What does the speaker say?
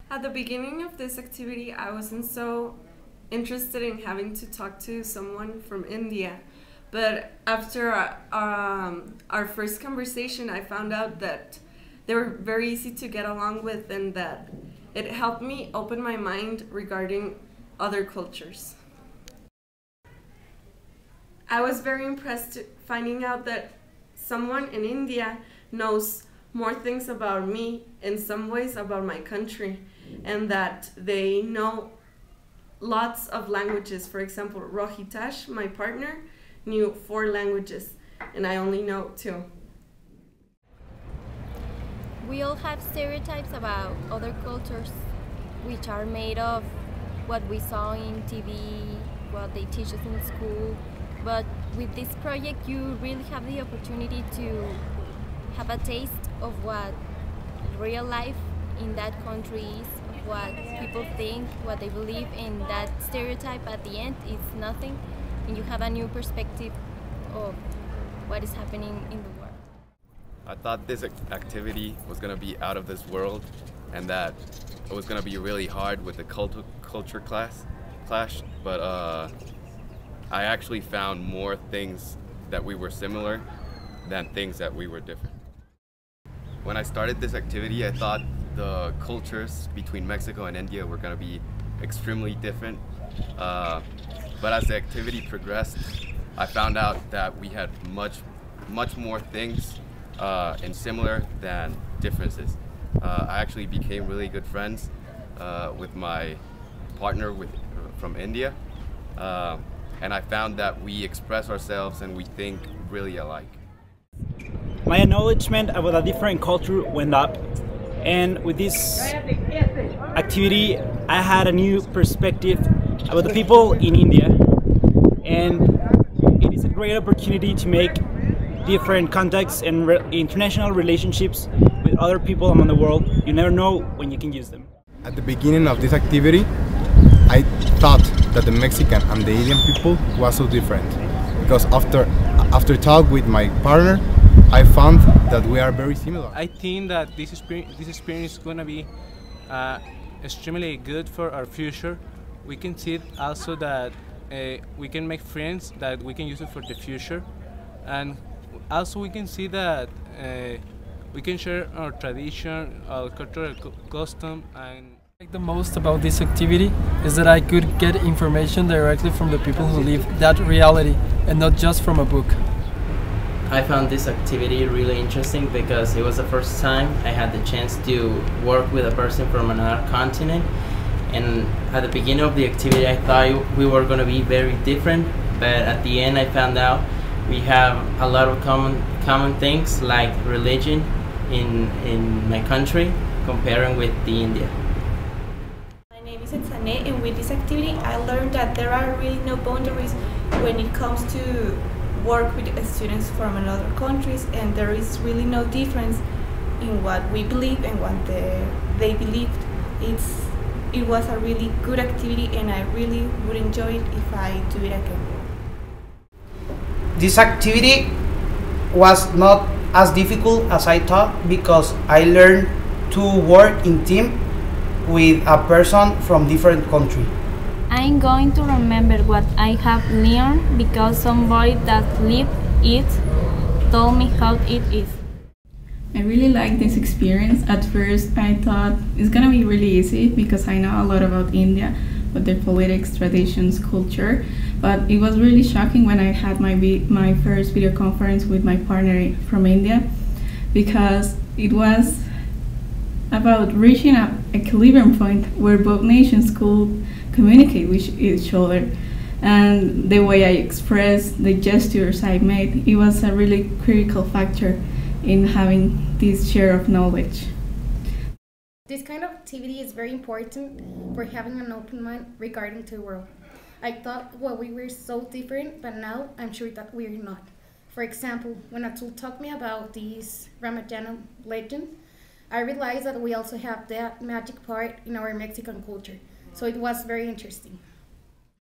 At the beginning of this activity, I wasn't so interested in having to talk to someone from India. But after our first conversation, I found out that they were very easy to get along with and that it helped me open my mind regarding other cultures. I was very impressed finding out that someone in India knows more things about me, in some ways about my country, and that they know lots of languages. For example, Rohitash, my partner, knew 4 languages, and I only know 2. We all have stereotypes about other cultures, which are made of what we saw in TV, what they teach us in school. But with this project, you really have the opportunity to have a taste of what real life in that country is, what people think, what they believe, and that stereotype at the end is nothing, and you have a new perspective of what is happening in the world. I thought this activity was going to be out of this world and that it was going to be really hard with the culture clash, but I actually found more things that we were similar than things that we were different. When I started this activity, I thought the cultures between Mexico and India were going to be extremely different, but as the activity progressed, I found out that we had much more things and similar than differences. I actually became really good friends with my partner from India, and I found that we express ourselves and we think really alike. My acknowledgement about a different culture went up, and with this activity I had a new perspective about the people in India, and it is a great opportunity to make different contacts and international relationships with other people around the world. You never know when you can use them. At the beginning of this activity, I thought that the Mexican and the Indian people was so different, because after talk with my partner, I found that we are very similar. I think that this experience is going to be extremely good for our future. We can see also that we can make friends that we can use it for the future, and also we can see that we can share our tradition, our cultural custom. And what I like the most about this activity is that I could get information directly from the people who live that reality and not just from a book. I found this activity really interesting because it was the first time I had the chance to work with a person from another continent, and at the beginning of the activity I thought we were going to be very different, but at the end I found out we have a lot of common things like religion in my country comparing with the India. My name is Etsane, and with this activity I learned that there are really no boundaries when it comes to work with students from another countries, and there is really no difference in what we believe and what they believed. It was a really good activity, and I really would enjoy it if I do it again. This activity was not as difficult as I thought, because I learned to work in team with a person from different country. I'm going to remember what I have learned because somebody that lived it told me how it is. I really like this experience. At first I thought it's gonna be really easy because I know a lot about India, about their politics, traditions, culture, but it was really shocking when I had my first video conference with my partner from India, because it was about reaching an equilibrium point where both nations could communicate with each other, and the way I expressed, the gestures I made, it was a really critical factor in having this share of knowledge. This kind of activity is very important for having an open mind regarding the world. I thought we were so different, but now I'm sure that we're not. For example, when Atul talked me about this Ramayana legend, I realized that we also have that magic part in our Mexican culture. So it was very interesting.